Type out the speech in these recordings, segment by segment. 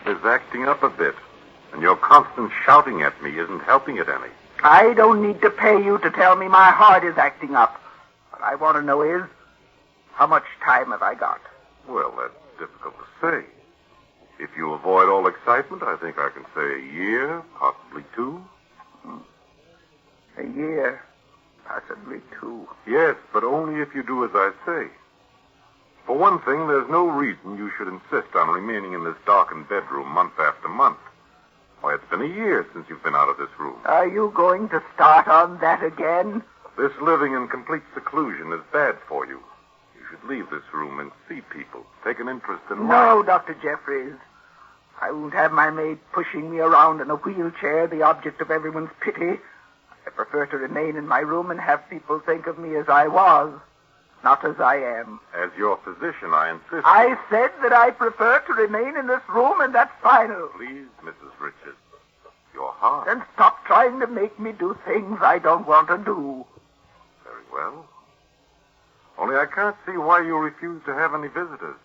is acting up a bit, and your constant shouting at me isn't helping it any. I don't need to pay you to tell me my heart is acting up. What I want to know is, how much time have I got? Well, that's difficult to say. If you avoid all excitement, I think I can say a year, possibly 2. A year, possibly 2. Yes, but only if you do as I say. For one thing, there's no reason you should insist on remaining in this darkened bedroom month after month. Why, it's been a year since you've been out of this room. Are you going to start on that again? This living in complete seclusion is bad for you. You should leave this room and see people, take an interest in life. No, Dr. Jeffries. I won't have my maid pushing me around in a wheelchair, the object of everyone's pity. I prefer to remain in my room and have people think of me as I was, not as I am. As your physician, I insist. I said that I prefer to remain in this room, and that's final. Please, Mrs. Richards, your heart. Then stop trying to make me do things I don't want to do. Very well. Only I can't see why you refuse to have any visitors.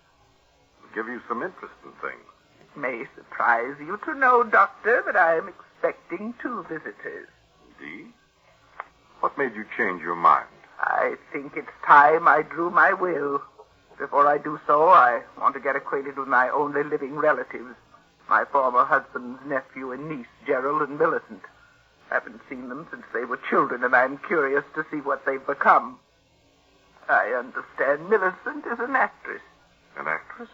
It'll give you some interest in things. It may surprise you to know, Doctor, that I am expecting 2 visitors. Indeed? What made you change your mind? I think it's time I drew my will. Before I do so, I want to get acquainted with my only living relatives, my former husband's nephew and niece, Gerald and Millicent. I haven't seen them since they were children, and I'm curious to see what they've become. I understand Millicent is an actress. An actress?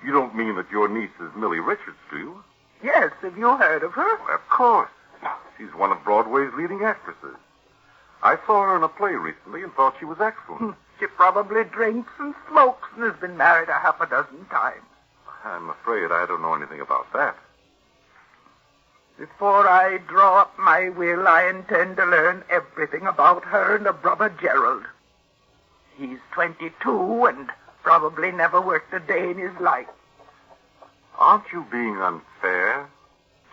You don't mean that your niece is Millie Richards, do you? Yes, have you heard of her? Well, of course. She's one of Broadway's leading actresses. I saw her in a play recently and thought she was excellent. She probably drinks and smokes and has been married 6 times. I'm afraid I don't know anything about that. Before I draw up my will, I intend to learn everything about her and her brother Gerald. He's 22 and probably never worked a day in his life. Aren't you being unfair,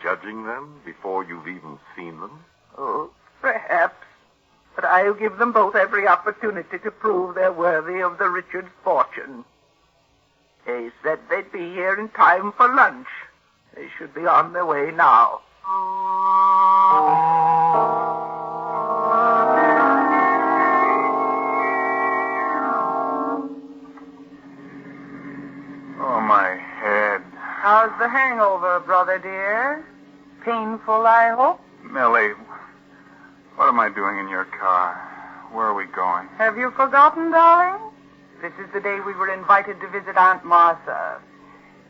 judging them before you've even seen them? Oh, perhaps. But I'll give them both every opportunity to prove they're worthy of the Richards fortune. They said they'd be here in time for lunch. They should be on their way now. Oh, my head. How's the hangover, brother dear? Painful, I hope? Millie, what am I doing in your car? Where are we going? Have you forgotten, darling? This is the day we were invited to visit Aunt Martha.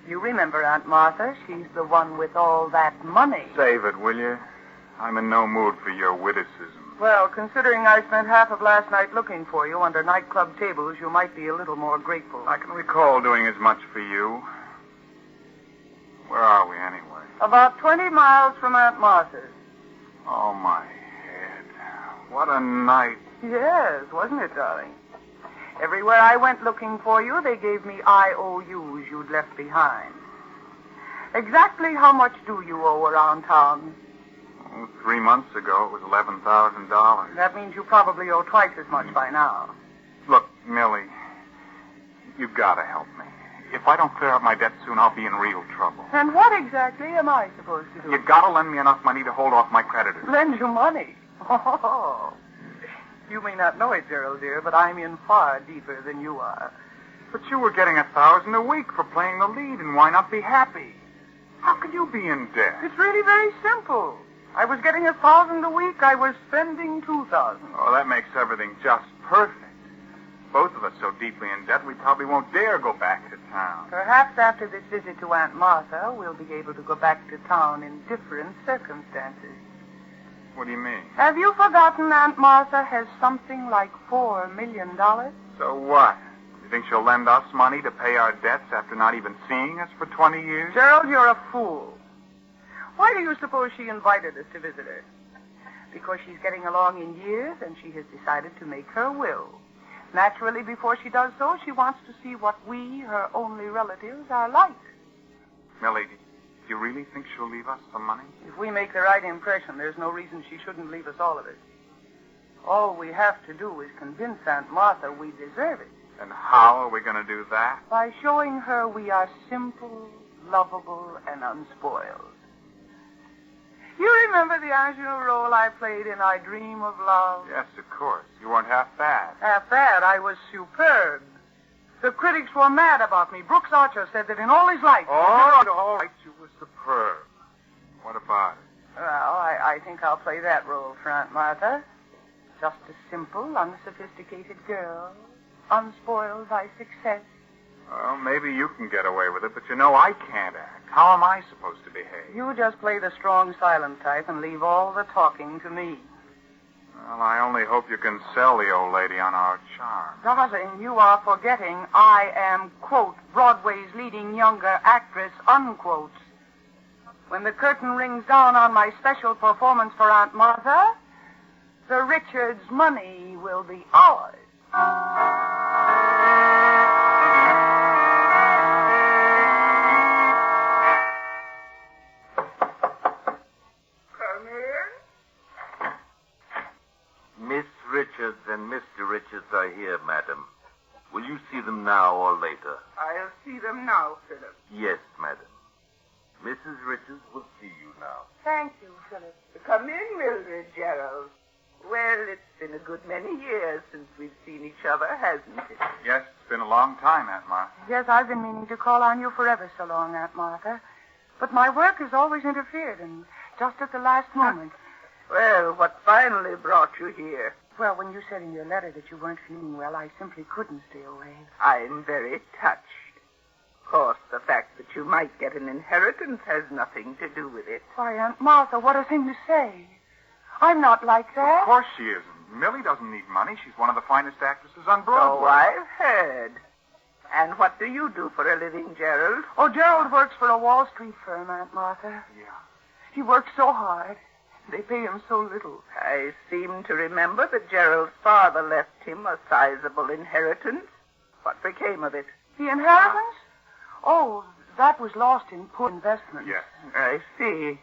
You remember Aunt Martha? She's the one with all that money. Save it, will you? I'm in no mood for your witticism. Well, considering I spent half of last night looking for you under nightclub tables, you might be a little more grateful. I can recall doing as much for you. Where are we, anyway? About 20 miles from Aunt Martha's. Oh, my head. What a night. Yes, wasn't it, darling? Everywhere I went looking for you, they gave me IOUs you'd left behind. Exactly how much do you owe around town? 3 months ago, it was $11,000. That means you probably owe twice as much by now. Look, Millie, you've got to help me. If I don't clear up my debt soon, I'll be in real trouble. And what exactly am I supposed to do? You've got to lend me enough money to hold off my creditors. Lend you money? Oh. You may not know it, Gerald, dear, but I'm in far deeper than you are. But you were getting $1,000 a week for playing the lead, and why not be happy? How can you be in debt? It's really very simple. I was getting $1,000 a week. I was spending $2,000. Oh, that makes everything just perfect. Both of us so deeply in debt, we probably won't dare go back to town. Perhaps after this visit to Aunt Martha, we'll be able to go back to town in different circumstances. What do you mean? Have you forgotten Aunt Martha has something like $4 million? So what? You think she'll lend us money to pay our debts after not even seeing us for 20 years? Gerald, you're a fool. Why do you suppose she invited us to visit her? Because she's getting along in years and she has decided to make her will. Naturally, before she does so, she wants to see what we, her only relatives, are like. Millie, do you really think she'll leave us some money? If we make the right impression, there's no reason she shouldn't leave us all of it. All we have to do is convince Aunt Martha we deserve it. And how are we going to do that? By showing her we are simple, lovable, and unspoiled. You remember the ingenue role I played in I Dream of Love? Yes, of course. You weren't half bad. Half bad. I was superb. The critics were mad about me. Brooks Archer said that in all his life... All right, you were superb. What about it? Well, I think I'll play that role for Aunt Martha. Just a simple, unsophisticated girl, unspoiled by success. Well, maybe you can get away with it, but you know I can't act. How am I supposed to behave? You just play the strong, silent type and leave all the talking to me. Well, I only hope you can sell the old lady on our charm. Darling, you are forgetting I am, quote, Broadway's leading younger actress, unquote. When the curtain rings down on my special performance for Aunt Martha, the Richards' money will be ours. Come in. Miss Richards and Mr. Richards are here, madam. Will you see them now or later? I'll see them now, Philip. Yes, madam. Mrs. Richards will see you now. Thank you, Philip. Come in, Mildred Gerald. Well, it's been a good many years since we've seen each other, hasn't it? Yes, it's been a long time, Aunt Martha. Yes, I've been meaning to call on you for ever so long, Aunt Martha. But my work has always interfered, and just at the last moment. Well, what finally brought you here? Well, when you said in your letter that you weren't feeling well, I simply couldn't stay away. I'm very touched. Of course, the fact that you might get an inheritance has nothing to do with it. Why, Aunt Martha, what a thing to say. I'm not like that. Of course she isn't. Millie doesn't need money. She's one of the finest actresses on Broadway. So I've heard. And what do you do for a living, Gerald? Oh, Gerald works for a Wall Street firm, Aunt Martha. Yeah. He works so hard. They pay him so little. I seem to remember that Gerald's father left him a sizable inheritance. What became of it? The inheritance? Oh, that was lost in poor investments. Yes. I see.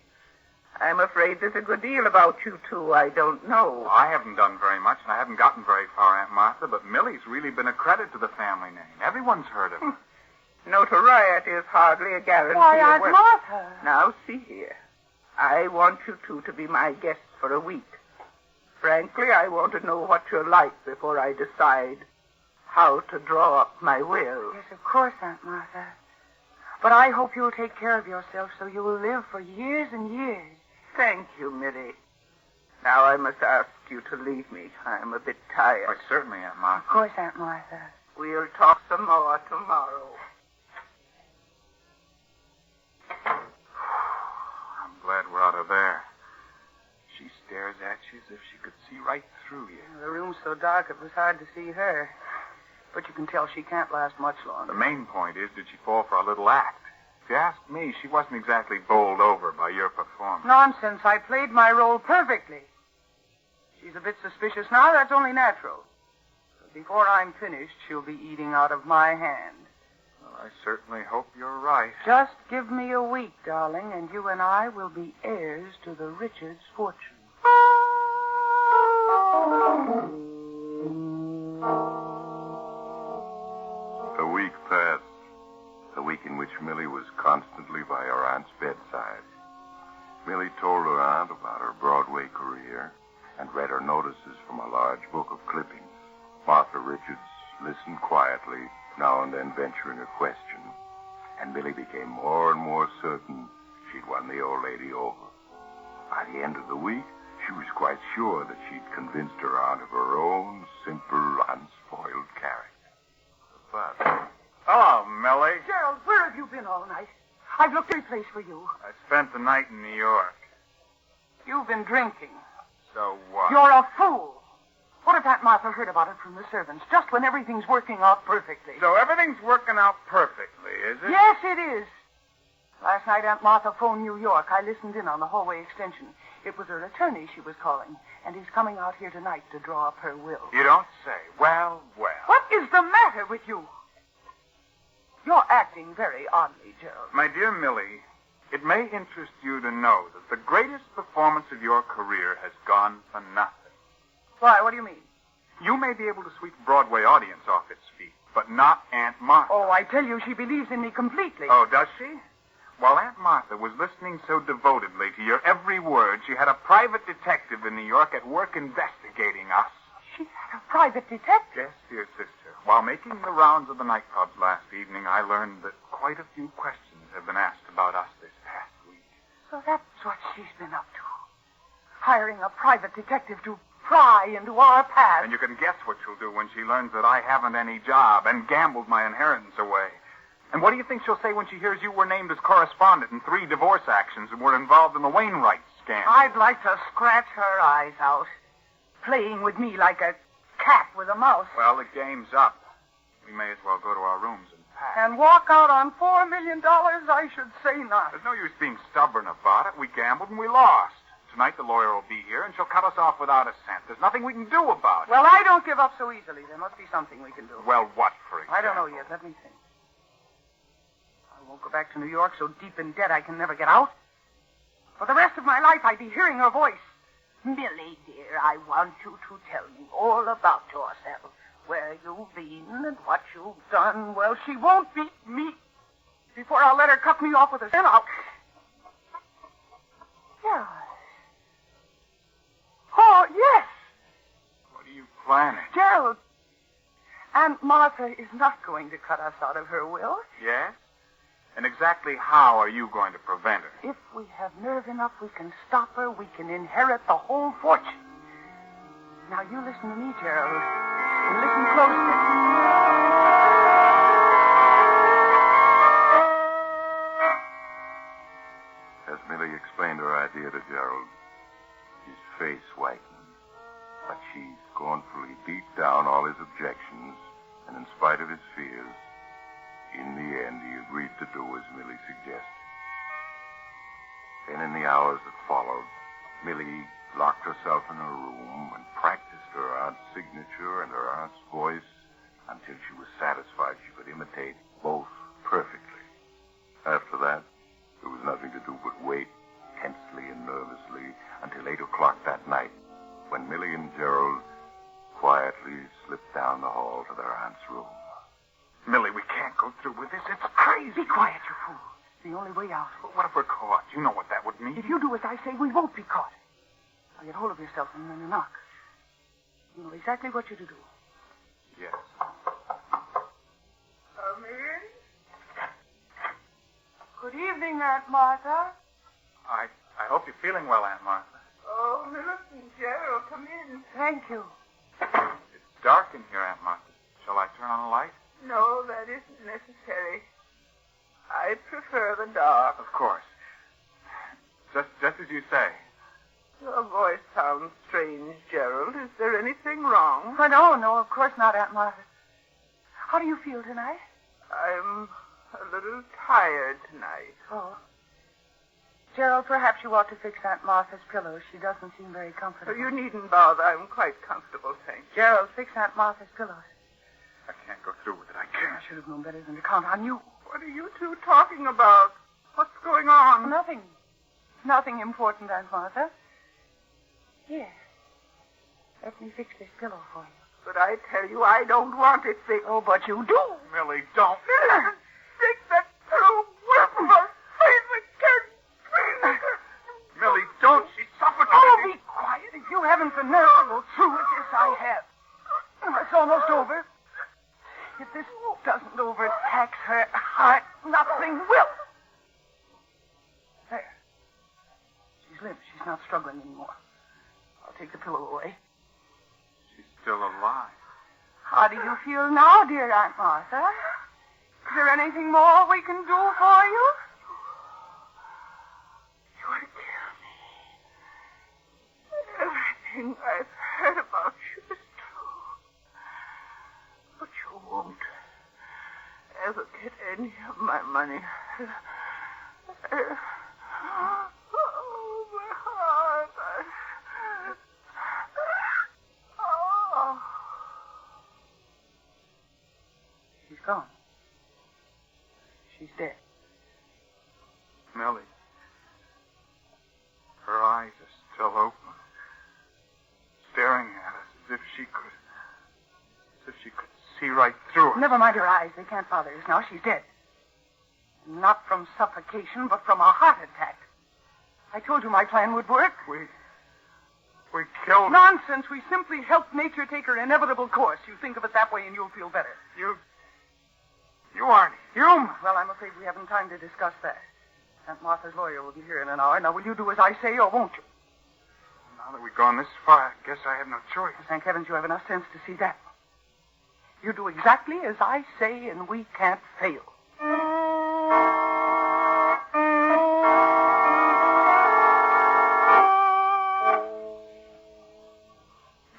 I'm afraid there's a good deal about you two I don't know. Well, I haven't done very much, and I haven't gotten very far, Aunt Martha, but Millie's really been a credit to the family name. Everyone's heard of her. Notoriety is hardly a guarantee Why, of Aunt worth. Martha. Now, see here. I want you two to be my guests for a week. Frankly, I want to know what you're like before I decide how to draw up my will. Yes, of course, Aunt Martha. But I hope you'll take care of yourself so you will live for years and years. Thank you, Millie. Now I must ask you to leave me. I'm a bit tired. Why, certainly, Aunt Martha. Of course, Aunt Martha. We'll talk some more tomorrow. I'm glad we're out of there. She stares at you as if she could see right through you. The room's so dark it was hard to see her. But you can tell she can't last much longer. The main point is, did she fall for a little act? If you ask me, she wasn't exactly bowled over by your performance. Nonsense. I played my role perfectly. She's a bit suspicious now. That's only natural. But before I'm finished, she'll be eating out of my hand. Well, I certainly hope you're right. Just give me a week, darling, and you and I will be heirs to the Richards' fortune. A week passed. A week in which Millie was constantly by her aunt's bedside. Millie told her aunt about her Broadway career and read her notices from a large book of clippings. Martha Richards listened quietly, now and then venturing a question, and Millie became more and more certain she'd won the old lady over. By the end of the week, she was quite sure that she'd convinced her aunt of her own simple, unspoiled character. But... Hello, Millie. Gerald, where have you been all night? I've looked every place for you. I spent the night in New York. You've been drinking. So what? You're a fool. What if Aunt Martha heard about it from the servants, just when everything's working out perfectly? So everything's working out perfectly, is it? Yes, it is. Last night, Aunt Martha phoned New York. I listened in on the hallway extension. It was her attorney she was calling, and he's coming out here tonight to draw up her will. You don't say. Well, well. What is the matter with you? You're acting very oddly, Gerald. My dear Millie, it may interest you to know that the greatest performance of your career has gone for nothing. Why, what do you mean? You may be able to sweep a Broadway audience off its feet, but not Aunt Martha. Oh, I tell you, she believes in me completely. Oh, does she? While Aunt Martha was listening so devotedly to your every word, she had a private detective in New York at work investigating us. She had a private detective? Yes, dear sister. While making the rounds of the nightclubs last evening, I learned that quite a few questions have been asked about us this past week. So that's what she's been up to. Hiring a private detective to pry into our past. And you can guess what she'll do when she learns that I haven't any job and gambled my inheritance away. And what do you think she'll say when she hears you were named as correspondent in 3 divorce actions and were involved in the Wainwright scandal? I'd like to scratch her eyes out, playing with me like a cat with a mouse. Well, the game's up. We may as well go to our rooms and pack. And walk out on $4 million, I should say not. There's no use being stubborn about it. We gambled and we lost. Tonight the lawyer will be here and she'll cut us off without a cent. There's nothing we can do about it. Well, I don't give up so easily. There must be something we can do. Well, what, for example? I don't know yet. Let me think. I won't go back to New York so deep in debt I can never get out. For the rest of my life, I'd be hearing her voice. Millie, dear, I want you to tell me all about yourself. Where you've been and what you've done. Well, she won't beat me. Before I'll let her cut me off with a cent, I'll... Yeah. Oh, yes. What are you planning? Gerald, Aunt Martha is not going to cut us out of her will. Yes? And exactly how are you going to prevent her? If we have nerve enough, we can stop her. We can inherit the whole fortune. Now, you listen to me, Gerald, and listen closely. As Millie explained her idea to Gerald, his face whitened, but she scornfully beat down all his objections, and in spite of his fears, in the end, he agreed to do as Millie suggested. And in the hours that followed, Millie locked herself in her room and practiced her aunt's signature and her aunt's voice until she was satisfied she could imitate both perfectly. After that, there was nothing to do but wait tensely and nervously until 8 o'clock that night, when Millie and Gerald quietly slipped down the hall to their aunt's room. Millie, we can't go through with this. It's crazy. Be quiet, you fool. It's the only way out. But what if we're caught? You know what that would mean. If you do as I say, we won't be caught. Now get hold of yourself and then knock. You know exactly what you're to do. Yes. Come in. Good evening, Aunt Martha. I hope you're feeling well, Aunt Martha. Oh, Millicent, Gerald, come in. Thank you. It's dark in here, Aunt Martha. Shall I turn on a light? No, that isn't necessary. I prefer the dark. Of course. Just as you say. Your voice sounds strange, Gerald. Is there anything wrong? Oh, no, of course not, Aunt Martha. How do you feel tonight? I'm a little tired tonight. Oh. Gerald, perhaps you ought to fix Aunt Martha's pillows. She doesn't seem very comfortable. Oh, you needn't bother. I'm quite comfortable, thanks. Gerald, fix Aunt Martha's pillows. I can't go through with it. I I can't. should have known better than to count on you. What are you two talking about? What's going on? Nothing. Nothing important, Aunt Martha. Here. Let me fix this pillow for you. But I tell you, I don't want it fixed. Oh, but you do. Millie, don't. Fix that pillow with my face again, please. Millie, don't. She's suffocating. Oh, be quiet. If you haven't the nerve to go through with this, I have. It's almost over. If this doesn't overtax her heart, nothing will. There. She's limp. She's not struggling anymore. I'll take the pillow away. She's still alive. How do you feel now, dear Aunt Martha? Is there anything more we can do for you? You want to kill me. Everything I've heard about you is true. But you won't ever get any of my money. Oh, my heart. Oh. She's gone. She's dead. Millie. Her eyes are still open. Staring at us as if she could see right through us. Never mind her eyes. They can't bother us now. She's dead. Not from suffocation, but from a heart attack. I told you my plan would work. We killed... Nonsense. We simply helped nature take her inevitable course. You think of it that way and you'll feel better. You aren't human. Well, I'm afraid we haven't time to discuss that. Aunt Martha's lawyer will be here in an hour. Now, will you do as I say, or won't you? Now that we've gone this far, I guess I have no choice. Thank heavens you have enough sense to see that. You do exactly as I say, and we can't fail.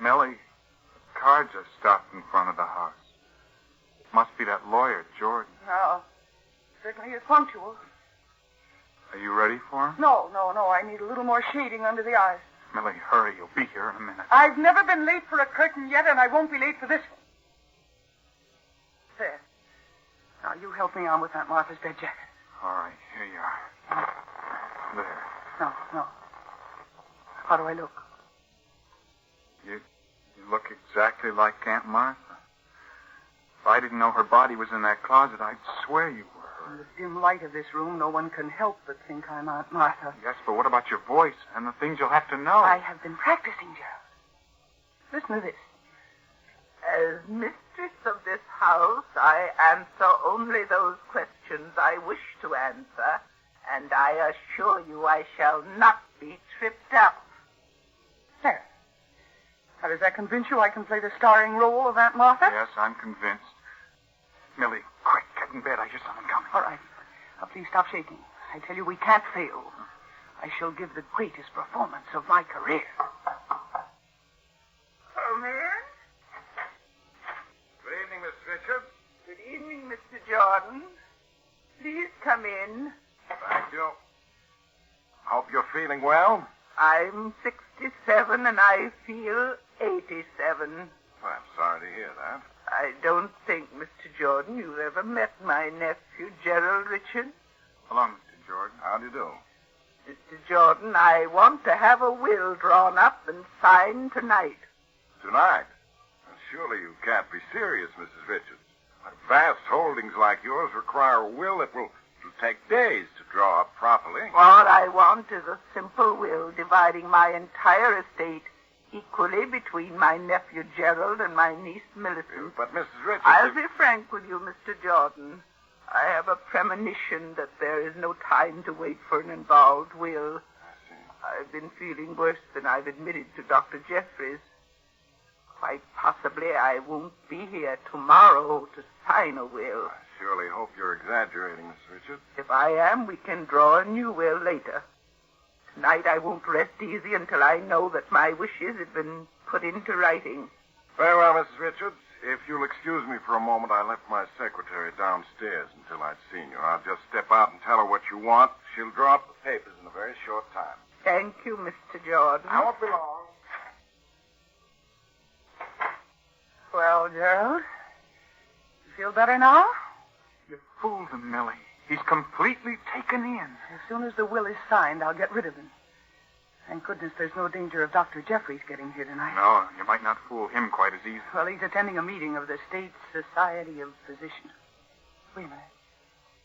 Millie, the car just stopped in front of the house. Must be that lawyer, Jordan. No. Certainly is punctual. Are you ready for him? No. I need a little more shading under the eyes. Millie, hurry. You'll be here in a minute. I've never been late for a curtain yet, and I won't be late for this one. There. Now, you help me on with Aunt Martha's bed jacket. All right, here you are. There. No. How do I look? You look exactly like Aunt Martha. If I didn't know her body was in that closet, I'd swear you were her. In the dim light of this room, no one can help but think I'm Aunt Martha. Yes, but what about your voice and the things you'll have to know? I have been practicing, Gerald. Listen to this. As mistress of this house, I answer only those questions I wish to answer, and I assure you I shall not be tripped up. There. Now, does that convince you I can play the starring role of Aunt Martha? Yes, I'm convinced. Millie, quick, get in bed. I hear someone coming. All right. Now, please stop shaking. I tell you, we can't fail. I shall give the greatest performance of my career. Come in. Good evening, Miss Richards. Good evening, Mr. Jordan. Please come in. Thank you. Hope you're feeling well. I'm 67 and I feel 87. Well, I'm sorry to hear that. I don't think, Mr. Jordan, you've ever met my nephew, Gerald Richards. Hello, Mr. Jordan. How do you do? Mr. Jordan, I want to have a will drawn up and signed tonight. Tonight? Well, surely you can't be serious, Mrs. Richards. Vast holdings like yours require a will that will take days to draw up properly. What I want is a simple will dividing my entire estate equally between my nephew Gerald and my niece Millicent. But, Mrs. Richards... I'll be frank with you, Mr. Jordan. I have a premonition that there is no time to wait for an involved will. I see. I've been feeling worse than I've admitted to Dr. Jeffries. Quite possibly I won't be here tomorrow to sign a will. I surely hope you're exaggerating, Mrs. Richards. If I am, we can draw a new will later. Tonight I won't rest easy until I know that my wishes have been put into writing. Very well, Mrs. Richards. If you'll excuse me for a moment, I left my secretary downstairs until I'd seen you. I'll just step out and tell her what you want. She'll draw up the papers in a very short time. Thank you, Mr. Jordan. I won't be long. Well, Gerald, you feel better now? You fooled him, Millie. He's completely taken in. As soon as the will is signed, I'll get rid of him. Thank goodness there's no danger of Dr. Jeffries getting here tonight. No, you might not fool him quite as easily. Well, he's attending a meeting of the State Society of Physicians. Wait a minute.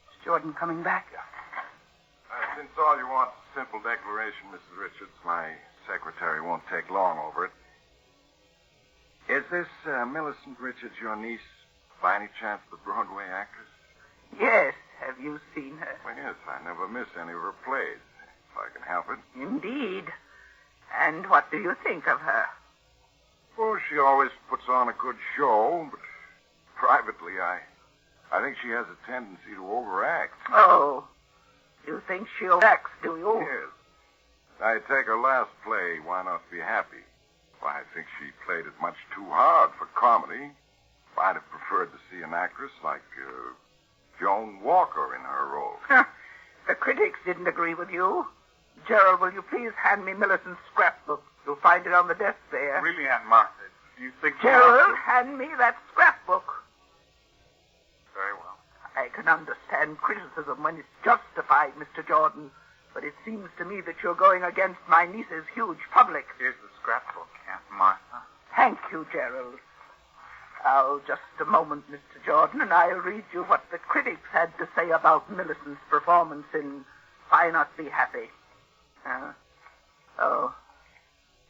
Is Jordan coming back? Since all you want is a simple declaration, Mrs. Richards, my secretary won't take long over it. Is this Millicent Richards your niece, by any chance the Broadway actress? Yes. Have you seen her? Well, yes, I never miss any of her plays, if I can help it. Indeed. And what do you think of her? Well, she always puts on a good show, but privately, I think she has a tendency to overact. Oh, you think she overacts, do you? Yes. I take her last play, Why Not Be Happy. Why, I think she played it much too hard for comedy. I'd have preferred to see an actress like Joan Walker in her role. The critics didn't agree with you. Gerald, will you please hand me Millicent's scrapbook? You'll find it on the desk there. Really, Aunt Martha, do you think... Gerald, hand me that scrapbook. Very well. I can understand criticism when it's justified, Mr. Jordan, but it seems to me that you're going against my niece's huge public. Here's the scrapbook, Aunt Martha. Thank you, Gerald. Now, just a moment, Mr. Jordan, and I'll read you what the critics had to say about Millicent's performance in Why Not Be Happy.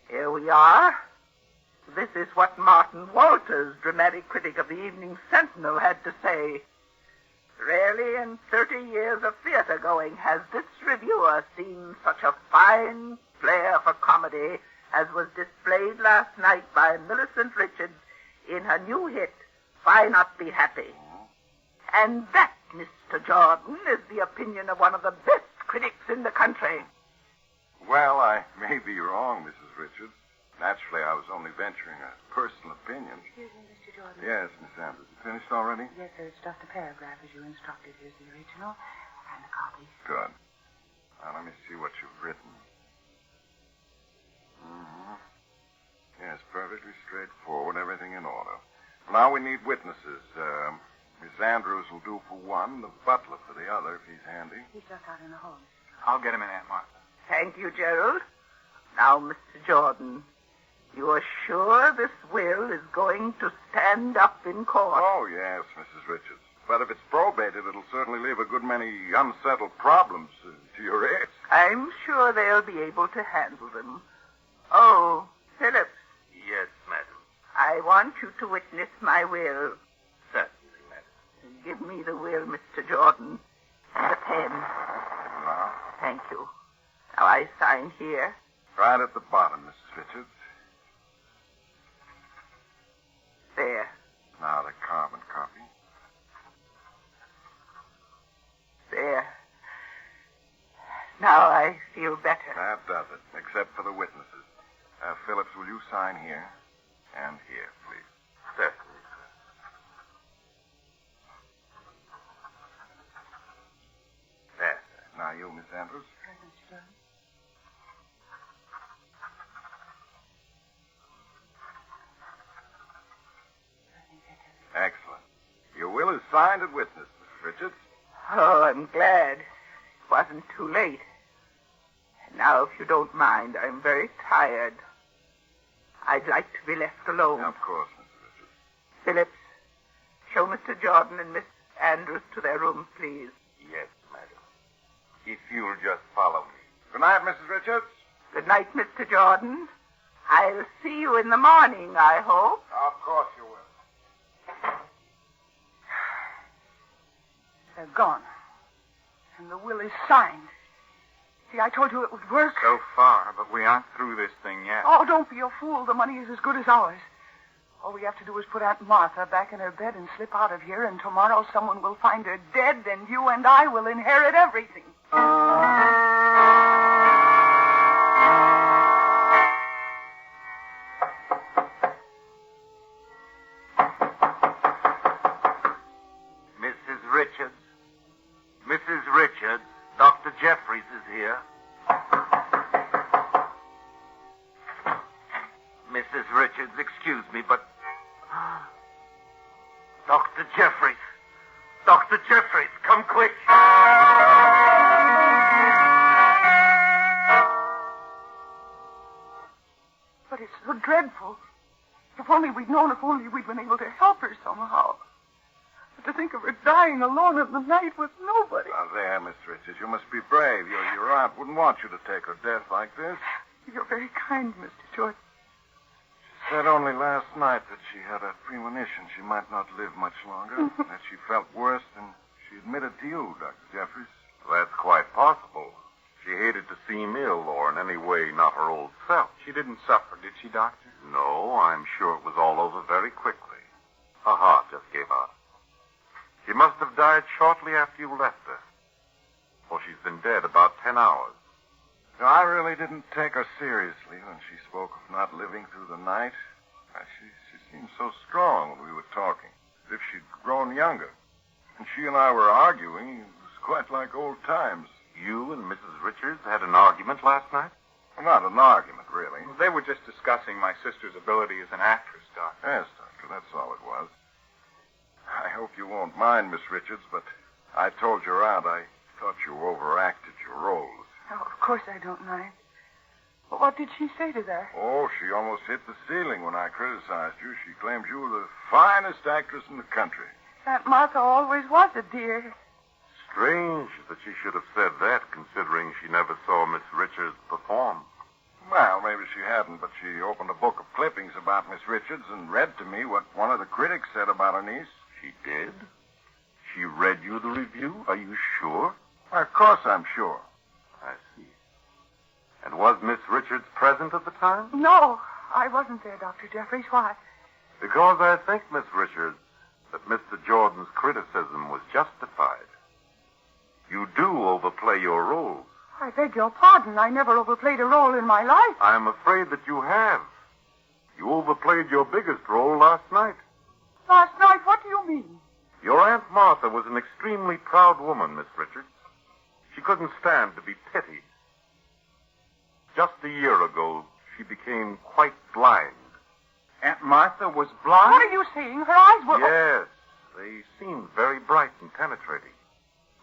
Here we are. This is what Martin Walters, dramatic critic of the Evening Sentinel, had to say. Rarely in 30 years of theater going has this reviewer seen such a fine flair for comedy as was displayed last night by Millicent Richards in her new hit, Why Not Be Happy. And that, Mr. Jordan, is the opinion of one of the best critics in the country. Well, I may be wrong, Mrs. Richards. Naturally, I was only venturing a personal opinion. Excuse me, Mr. Jordan. Yes, Miss Andrews. You finished already? Yes, sir. It's just a paragraph as you instructed. Here's the original and the copy. Good. Now, let me see what you've written. Mm-hmm. Yes, perfectly straightforward. Everything in order. Now we need witnesses. Miss Andrews will do for one, the butler for the other, if he's handy. He's just out in the hall. I'll get him in, Aunt Martha. Thank you, Gerald. Now, Mr. Jordan, you are sure this will is going to stand up in court? Oh, yes, Mrs. Richards. But if it's probated, it'll certainly leave a good many unsettled problems to your heirs. I'm sure they'll be able to handle them. Oh, Phillips. Yes, madam. I want you to witness my will. Certainly, madam. Give me the will, Mr. Jordan, and a pen. Now, Thank you. Now I sign here. right at the bottom, Mrs. Richards. There. Now the carbon copy. There. Now I feel better. That does it, except for the witnesses. Phillips, will you sign here? And here, please. Certainly. There, sir. Now you, Miss Andrews. Right, Mr. Jordan. Excellent. Your will is signed and witnessed, Mrs. Richards. Oh, I'm glad. It wasn't too late. And now, if you don't mind, I'm very tired. I'd like to be left alone. Of course, Mrs. Richards. Phillips, show Mr. Jordan and Miss Andrews to their rooms, please. Yes, madam. If you'll just follow me. Good night, Mrs. Richards. Good night, Mr. Jordan. I'll see you in the morning, I hope. Of course you will. They're gone. And the will is signed. See, I told you it would work. So far, but we aren't through this thing yet. Oh, don't be a fool. The money is as good as ours. All we have to do is put Aunt Martha back in her bed and slip out of here, and tomorrow someone will find her dead, and you and I will inherit everything. Mrs. Richards. Mrs. Richards, Dr. Jeffries is here. Mrs. Richards, excuse me, but... Dr. Jeffries. Dr. Jeffries, come quick. But it's so dreadful. If only we'd known, if only we'd been able to help her somehow. But to think of her dying alone in the night with nobody. Now there, Miss Richards, you must be brave. Your aunt wouldn't want you to take her death like this. You're very kind, Mr. Jordan. She said only last night that she had a premonition she might not live much longer, that she felt worse than she admitted to you, Dr. Jeffries. That's quite possible. She hated to seem ill or in any way not her old self. She didn't suffer, did she, Doctor? No, I'm sure it was all over very quickly. Her heart just gave out. She must have died shortly after you left her. For she's been dead about 10 hours. No, I really didn't take her seriously when she spoke of not living through the night. She seemed so strong when we were talking, as if she'd grown younger. And she and I were arguing. It was quite like old times. You and Mrs. Richards had an argument last night? Well, not an argument, really. They were just discussing my sister's ability as an actress, Doctor. Yes, Doctor, that's all it was. I hope you won't mind, Miss Richards, but I told your aunt I thought you overacted your roles. Oh, of course I don't mind. What did she say to that? Oh, she almost hit the ceiling when I criticized you. She claimed you were the finest actress in the country. Aunt Martha always was a dear. Strange that she should have said that, considering she never saw Miss Richards perform. Well, maybe she hadn't, but she opened a book of clippings about Miss Richards and read to me what one of the critics said about her niece. She did? She read you the review? Are you sure? Why, of course I'm sure. I see. And was Miss Richards present at the time? No, I wasn't there, Dr. Jeffries. Why? Because I think, Miss Richards, that Mr. Jordan's criticism was justified. You do overplay your roles. I beg your pardon. I never overplayed a role in my life. I'm afraid that you have. You overplayed your biggest role last night. Last night? What do you mean? Your Aunt Martha was an extremely proud woman, Miss Richards. She couldn't stand to be pitied. Just a year ago, she became quite blind. Aunt Martha was blind? What are you saying? Her eyes were... Yes, they seemed very bright and penetrating,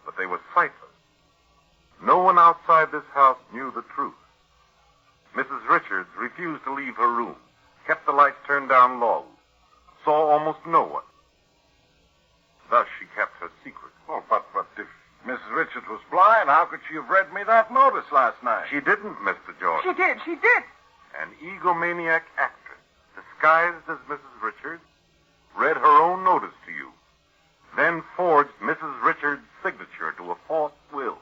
but they were sightless. No one outside this house knew the truth. Mrs. Richards refused to leave her room, kept the lights turned down low, saw almost no one. Thus, she kept her secret. Oh, but if Mrs. Richards was blind, how could she have read me that notice last night? She didn't, Mr. Jordan. She did. An egomaniac actress, disguised as Mrs. Richards, read her own notice to you, then forged Mrs. Richards' signature to a false will.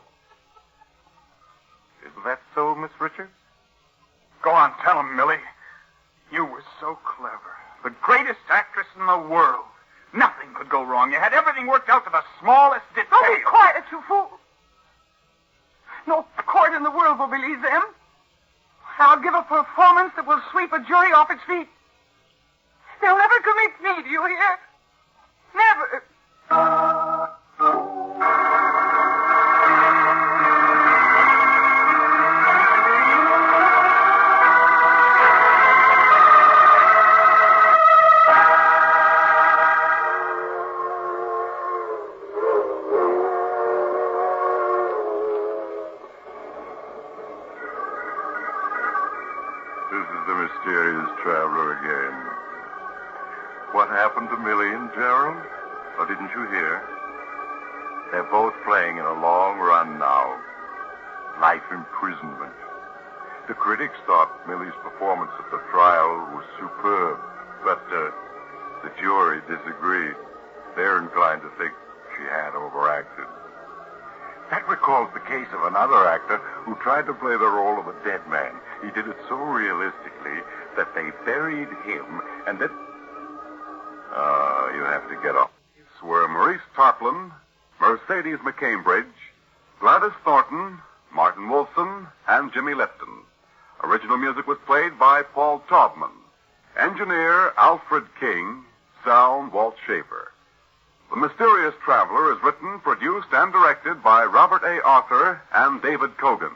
Isn't that so, Miss Richards? Go on, tell him, Millie. You were so clever. The greatest actress in the world. Nothing could go wrong. You had everything worked out to the smallest detail. Don't be quiet, you fool. No court in the world will believe them. I'll give a performance that will sweep a jury off its feet. They'll never commit me, do you hear? Never. This is the mysterious traveler again. What happened to Millie and Gerald? Oh, didn't you hear? They're both playing in a long run now. Life imprisonment. The critics thought Millie's performance at the trial was superb, but the jury disagreed. They're inclined to think she had overacted. That recalls the case of another actor who tried to play the role of a dead man. He did it so realistically that they buried him and then... you have to get off. These were Maurice Tarplin, Mercedes McCambridge, Gladys Thornton, Martin Wolfson, and Jimmy Lipton. Original music was played by Paul Taubman. Engineer Alfred King. Sound Walt Schaefer. The Mysterious Traveler is written, produced, and directed by Robert A. Arthur and David Cogan.